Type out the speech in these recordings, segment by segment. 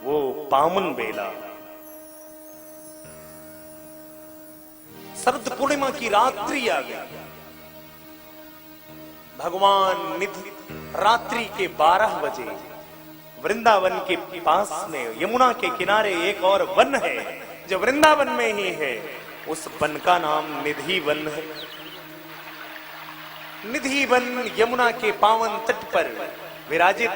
वो पावन बेला, शरद पूर्णिमा की रात्रि आ गई। भगवान निधि रात्रि के 12 बजे वृंदावन के पास में यमुना के किनारे एक और वन है जो वृंदावन में ही है। उस वन का नाम निधि वन है। निधि वन यमुना के पावन तट पर विराजित।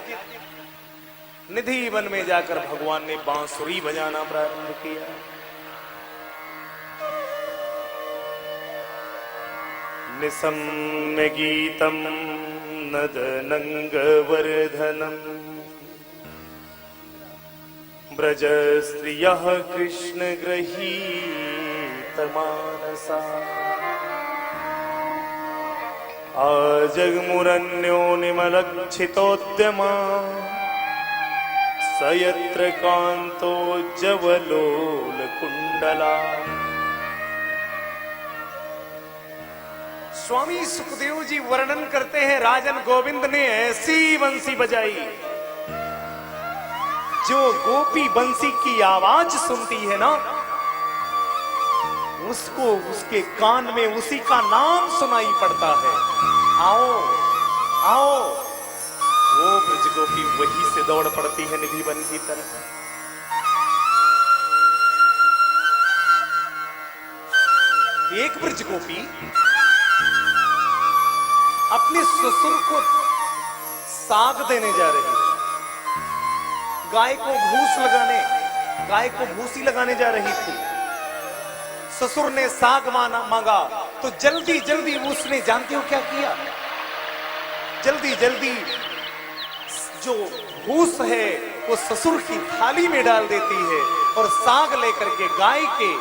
निधि वन में जाकर भगवान ने बांसुरी बजाना प्रारंभ किया। निसम्य गीतम नदनंगवर्धनम ब्रज स्त्रियः कृष्ण गृहीतमानसा आजग्मुरन्यो निमलक्षितोद्यमा स यत्र कान्तोज्ज्वलोलकुण्डला। स्वामी सुखदेव जी वर्णन करते हैं, राजन गोविंद ने ऐसी बंसी बजाई, जो गोपी बंसी की आवाज सुनती है ना, उसको उसके कान में उसी का नाम सुनाई पड़ता है। आओ आओ, वो ब्रज गोपी वही से दौड़ पड़ती है निधि वन की तरफ। एक ब्रज गोपी अपने ससुर को साग देने जा रही है। गाय को भूसी लगाने जा रही थी। ससुर ने साग मांगा तो जल्दी जल्दी उसने, जानते हो क्या किया? जल्दी जल्दी जो भूस है वो ससुर की थाली में डाल देती है और साग लेकर के गाय के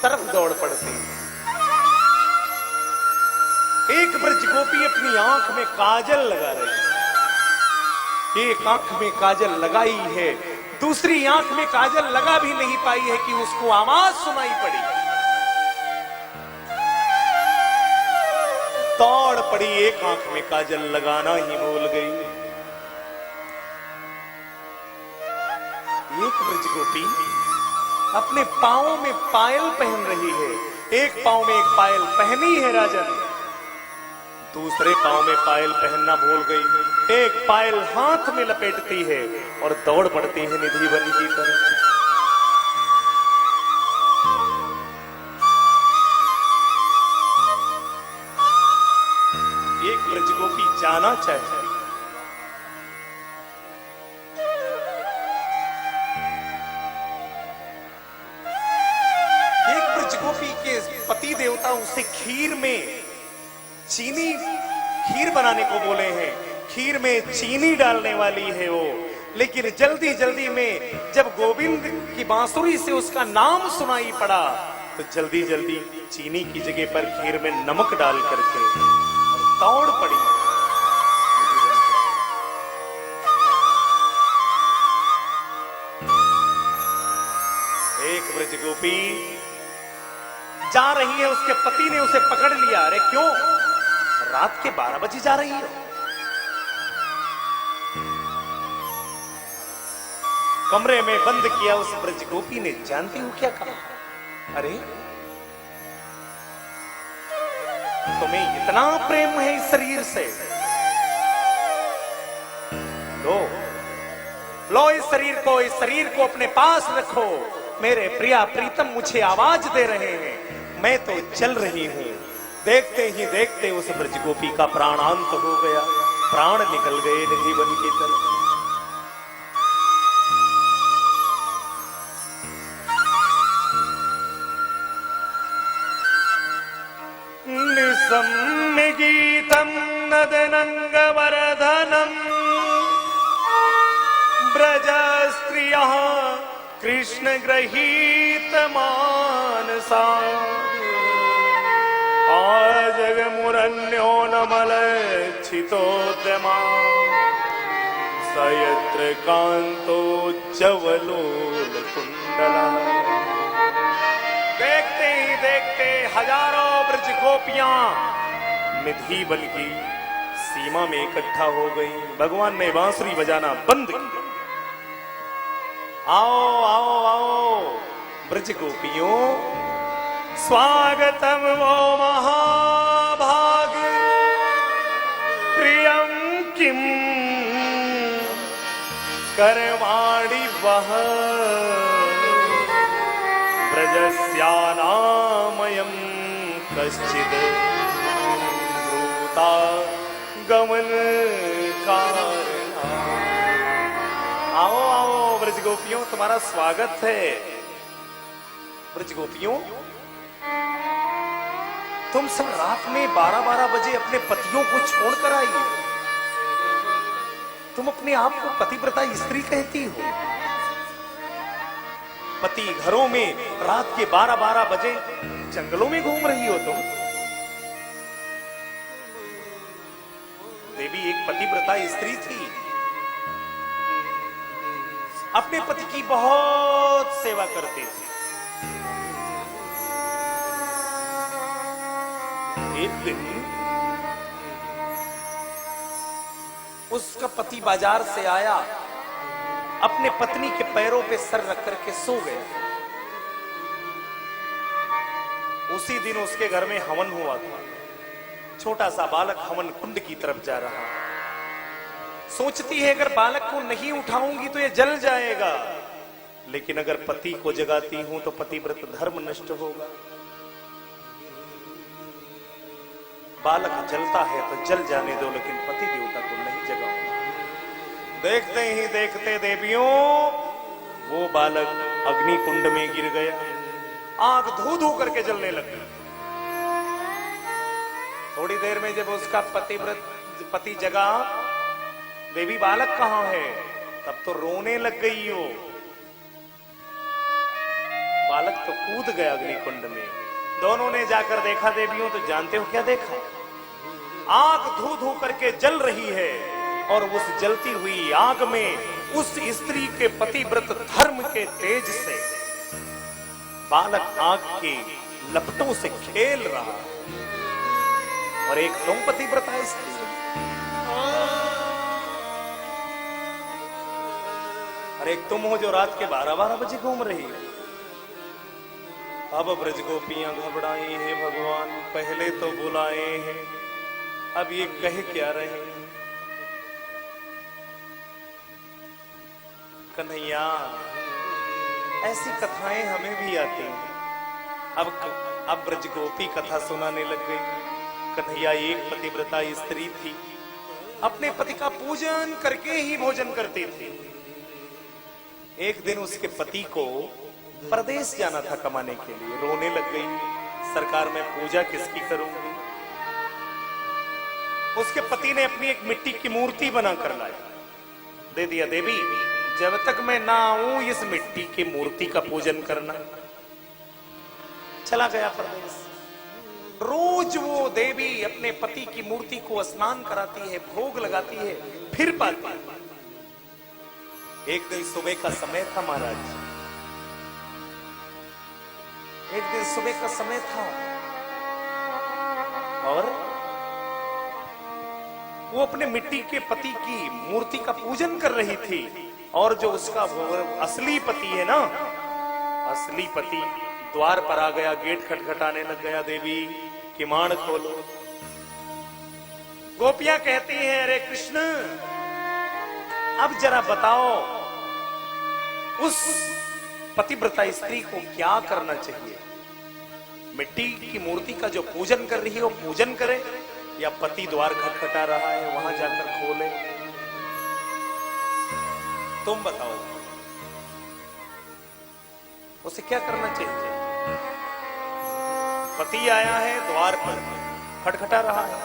तरफ दौड़ पड़ती है। एक ब्रज गोपी अपनी आंख में काजल लगा रही है। एक आंख में काजल लगाई है, दूसरी आंख में काजल लगा भी नहीं पाई है कि उसको आवाज सुनाई पड़ी। दौड़ पड़ी, एक आंख में काजल लगाना ही भूल गई। एक ब्रज गोपी अपने पांवों में पायल पहन रही है। एक पांव में एक पायल पहनी है राजन, दूसरे पांव में पायल पहनना भूल गई। एक पायल हाथ में लपेटती है और दौड़ पड़ती है निधि वन की तरफ। एक ब्रज गोपी जाना चाहती, एक ब्रज गोपी के पति देवता उसे खीर बनाने को बोले हैं। खीर में चीनी डालने वाली है वो, लेकिन जल्दी जल्दी में जब गोविंद की बांसुरी से उसका नाम सुनाई पड़ा तो जल्दी जल्दी चीनी की जगह पर खीर में नमक डाल करके दौड़ पड़ी। एक ब्रज गोपी जा रही है, उसके पति ने उसे पकड़ लिया। अरे क्यों, रात के 12 बजे जा रही है? कमरे में बंद किया उस ब्रज गोपी ने। जानती हो क्या कहा? अरे तुम्हें इतना प्रेम है इस शरीर से, लो इस शरीर को अपने पास रखो। मेरे प्रिया प्रीतम मुझे आवाज दे रहे हैं, मैं तो चल रही हूं। देखते ही देखते उस ब्रज गोपी का प्राणांत हो गया, प्राण निकल गए निधि वन की तरफ। निसम्य गीतम नदनंगवर्धनम ब्रज स्त्रियः कृष्ण गृहीतमानसा आजगमुरन्यो नमलक्षितोद्यमा स यत्र कान्तोज्ज्वलोलकुण्डला। देखते ही देखते हजारों ब्रज गोपियां निधि वन की सीमा में इकट्ठा हो गई। भगवान ने बांसुरी बजाना बंद किया। आओ आओ आओ ब्रज गोपियों, स्वागतम वो महाभाग प्रियम किम करवाणि वह ब्रजस्यानामयं कश्चिद ब्रूता गमन कारणा। आओ आओ ब्रज गोपियों, तुम्हारा स्वागत है। ब्रज गोपियों, तुम सब रात में 12-12 बजे अपने पतियों को छोड़कर आई हो। तुम अपने आप को पतिव्रता स्त्री कहती हो। पति घरों में रात के 12-12 बजे जंगलों में घूम रही हो तुम। देवी एक पतिव्रता स्त्री थी, अपने पति की बहुत सेवा करती थी। एक दिन उसका पति बाजार से आया, अपने पत्नी के पैरों पे सर रख करके सो गया। उसी दिन उसके घर में हवन हुआ था। छोटा सा बालक हवन कुंड की तरफ जा रहा है। सोचती है अगर बालक को नहीं उठाऊंगी तो ये जल जाएगा, लेकिन अगर पति को जगाती हूं तो पतिव्रत धर्म नष्ट होगा। बालक जलता है तो जल जाने दो, लेकिन पति देवता को नहीं जगाओ। देखते ही देखते देवियों, वो बालक अग्नि कुंड में गिर गया। आग धू धू करके जलने लगी। थोड़ी देर में जब उसका पति जगा, देवी बालक कहां है, तब तो रोने लग गई हो। बालक तो कूद गया अग्निकुंड में। दोनों ने जाकर देखा देवियों, तो जानते हो क्या देखा? आग धू धू करके जल रही है और उस जलती हुई आग में उस स्त्री के पतिव्रत धर्म के तेज से बालक आग के लपटों से खेल रहा है। और एक तुम पतिव्रता स्त्री, और एक तुम हो जो रात के 12-12 बजे घूम रही हो। अब ब्रज गोपियां घबराई हैं, भगवान पहले तो बुलाए हैं, अब ये कह क्या रहे हैं? कन्हैया, ऐसी कथाएं हमें भी आती हैं। अब ब्रज गोपी कथा सुनाने लग गई। कन्हैया एक पतिव्रता स्त्री थी, अपने पति का पूजन करके ही भोजन करती थी। एक दिन उसके पति को परदेश जाना था कमाने के लिए। रोने लग गई, सरकार मैं पूजा किसकी करूंगी? उसके पति ने अपनी एक मिट्टी की मूर्ति बनाकर लाया, दे दिया। देवी, जब तक मैं ना आऊं इस मिट्टी की मूर्ति का पूजन करना। चला गया परदेश। रोज वो देवी अपने पति की मूर्ति को स्नान कराती है, भोग लगाती है, फिर पाती है। एक दिन सुबह का समय था महाराज, एक दिन सुबह का समय था और वो अपने मिट्टी के पति की मूर्ति का पूजन कर रही थी। और जो उसका असली पति है ना, असली पति द्वार पर आ गया, गेट खटखटाने लग गया। देवी किमाड़ खोलो। गोपियां कहती हैं, अरे कृष्ण, अब जरा बताओ उस पतिव्रता स्त्री को क्या करना चाहिए? मिट्टी की मूर्ति का जो पूजन कर रही है वो पूजन करे, या पति द्वार खटखटा रहा है वहां जाकर खोले? तुम बताओ उसे क्या करना चाहिए? पति आया है, द्वार पर खटखटा रहा है,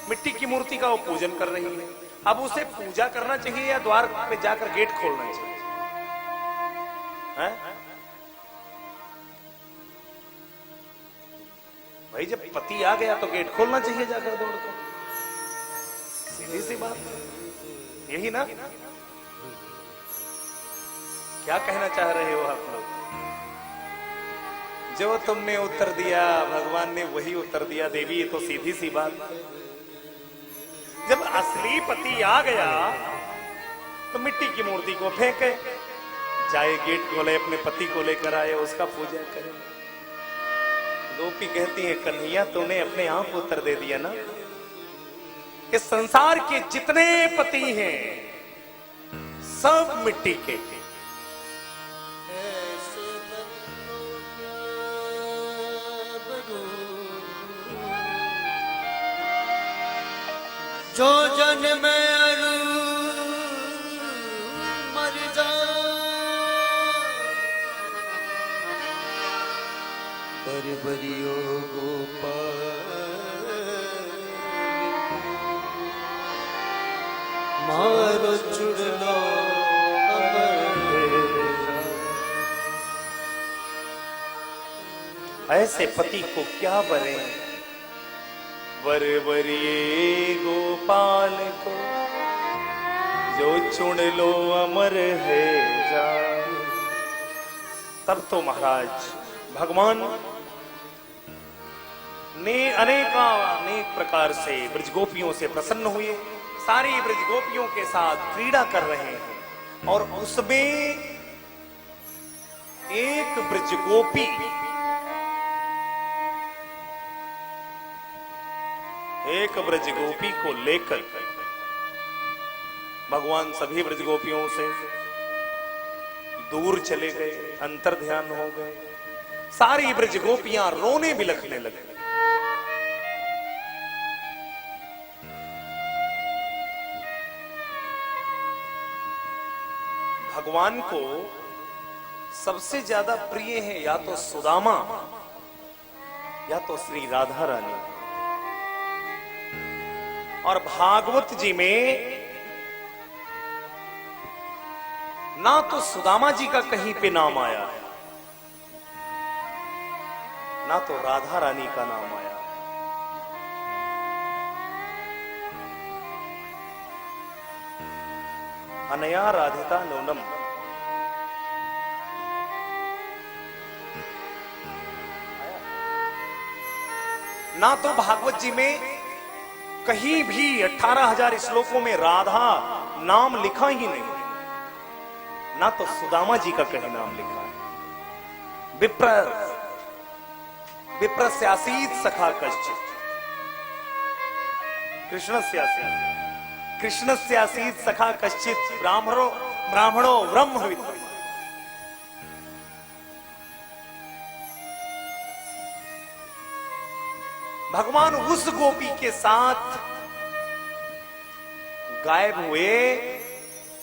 मिट्टी की मूर्ति का वो पूजन कर रही है। अब उसे पूजा करना चाहिए या द्वार पे जाकर गेट खोलना चाहिए? है? भाई जब पति आ गया तो गेट खोलना चाहिए जाकर दौड़कर। सीधी सी बात, यही ना? क्या कहना चाह रहे हो आप लोग? जो तुमने उत्तर दिया भगवान ने वही उत्तर दिया। देवी ये तो सीधी सी बात। जब असली पति आ गया तो मिट्टी की मूर्ति को फेंके, जाए गेट खोले, अपने पति को लेकर आए, उसका पूजा करें। गोपी कहती है कन्हैया तूने अपने आप उत्तर दे दिया ना। इस संसार के जितने पति हैं सब मिट्टी के। जो जन में अरु मर जा बरबरियो गोपाल मारो चुड़लो ऐसे पति को क्या बरे बरबरिए गोपाल को, जो चुन लो अमर है जा। तब तो महाराज भगवान ने अनेक प्रकार से ब्रज गोपियों से प्रसन्न हुए, सारी ब्रज गोपियों के साथ क्रीड़ा कर रहे हैं। और उसमें एक ब्रज गोपी, एक ब्रज गोपी को लेकर भगवान सभी ब्रज गोपियों से दूर चले गए, अंतर ध्यान हो गए। सारी ब्रज गोपियां रोने बिलखने लगे। भगवान को सबसे ज्यादा प्रिय है या तो सुदामा या तो श्री राधा रानी। और भागवत जी में ना तो सुदामा जी का कहीं पे नाम आया है, ना तो राधा रानी का नाम आया। अनया राधिता नूनम, ना तो भागवत जी में कहीं भी 18,000 श्लोकों में राधा नाम लिखा ही नहीं, ना तो सुदामा जी का कहीं नाम लिखा है। विप्रस्यासीत सखा कश्चित्, कृष्णस्यासीत सखा कश्चित् ब्राह्मणो ब्रह्मवित्। भगवान उस गोपी के साथ गायब हुए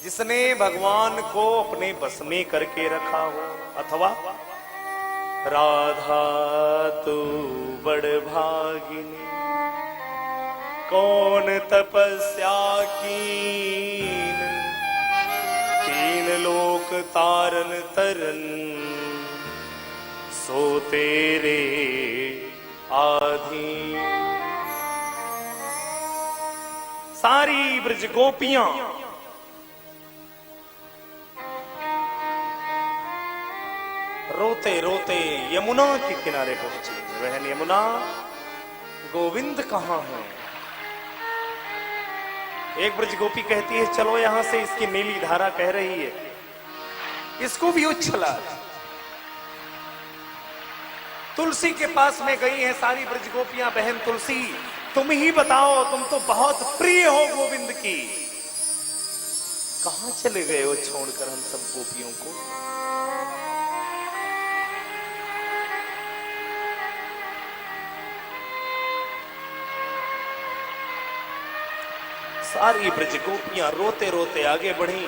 जिसने भगवान को अपने बस में करके रखा हो। अथवा राधा तू बड़ भागिनी, कौन तपस्या कीन, तीन लोक तारन तरन, सो तेरे आधी। सारी ब्रज गोपियां रोते रोते यमुना के किनारे पहुंचे। वह यमुना गोविंद कहां है? एक ब्रज गोपी कहती है चलो यहां से, इसकी नीली धारा कह रही है इसको भी उछला। तुलसी के पास में गई है सारी ब्रज गोपियां, बहन तुलसी तुम ही बताओ, तुम तो बहुत प्रिय हो गोविंद की, कहां चले गए हो छोड़कर हम सब गोपियों को? सारी ब्रज गोपियां रोते रोते आगे बढ़ी।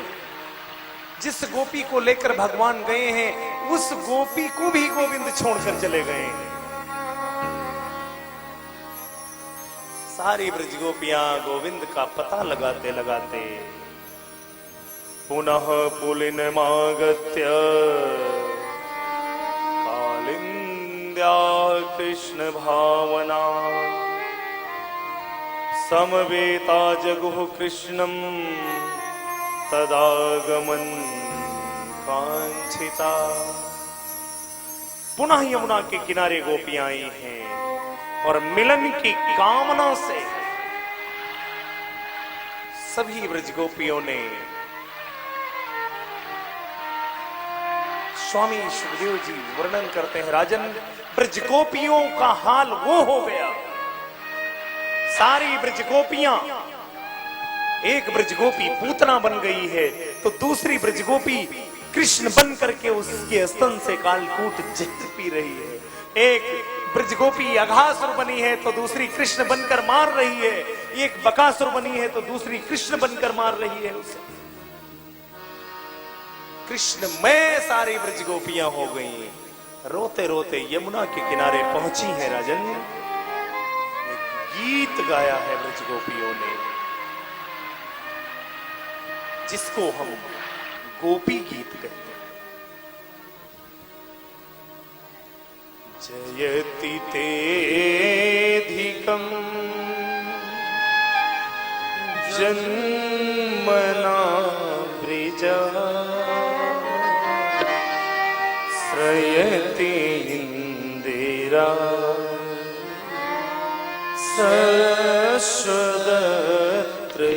जिस गोपी को लेकर भगवान गए हैं उस गोपी को भी गोविंद छोड़कर चले गए। सारी ब्रज गोपियां गोविंद का पता लगाते लगाते पुनः पुलिनमागत्य कालिंद्या कृष्ण भावना समवेता जगुः कृष्णं तदागमन कांक्षिता। पुनः यमुना के किनारे गोपियां आई हैं और मिलन की कामना से सभी ब्रज गोपियों ने स्वामी सुखदेव जी वर्णन करते हैं, राजन ब्रज गोपियों का हाल वो हो गया, सारी ब्रज गोपियां, एक ब्रज गोपी पूतना बन गई है तो दूसरी ब्रज गोपी कृष्ण बन करके उसके स्तन से कालकूट जहर पी रही है। एक ब्रज गोपी अघासुर बनी है तो दूसरी कृष्ण बनकर मार रही है, एक बकासुर बनी है तो दूसरी कृष्ण बनकर मार रही है उसे। कृष्ण में सारी ब्रज गोपियां हो गई, रोते रोते यमुना के किनारे पहुंची है राजन। एक गीत गाया है ब्रज गोपियों ने जिसको हम गोपी गीत कहते हैं। जयति तेधिकं जन्मना ब्रिजा श्रयति इंदिरा शश्वदत्रे।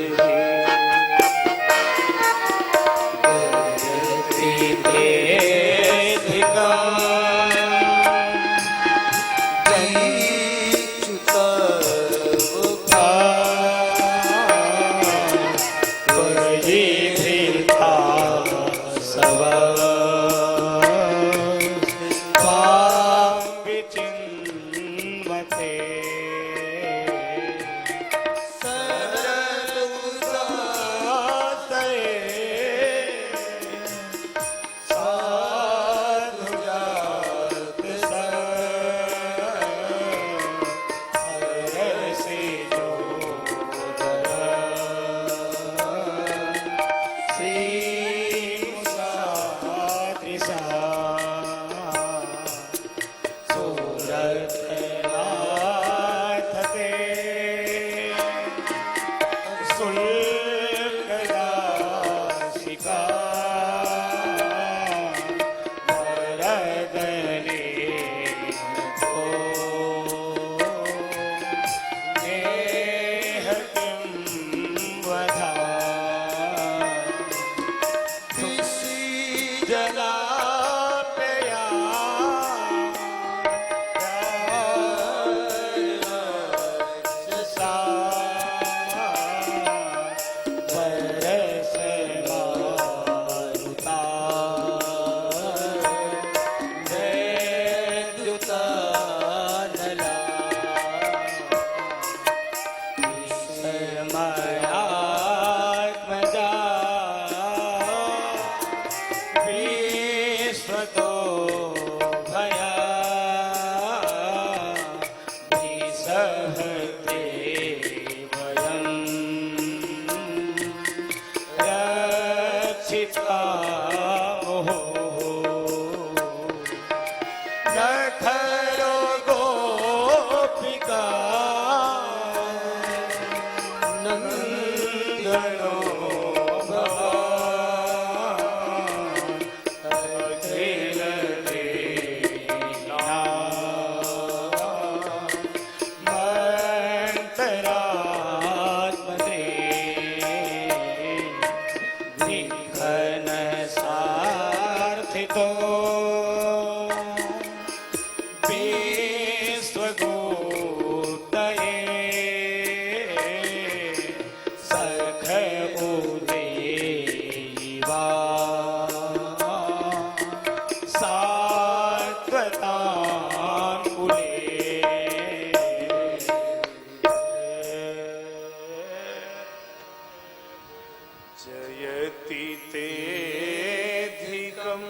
जयति तेधिकं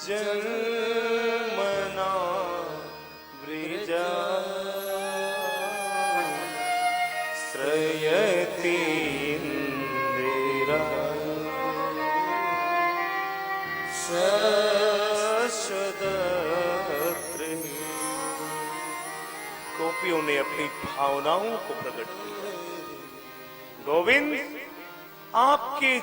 जन्मना वृजा श्रयति इंदिरा शश्वदत्रे। गोपियों ने अपनी भावनाओं को प्रकट किया। गोविंद आपके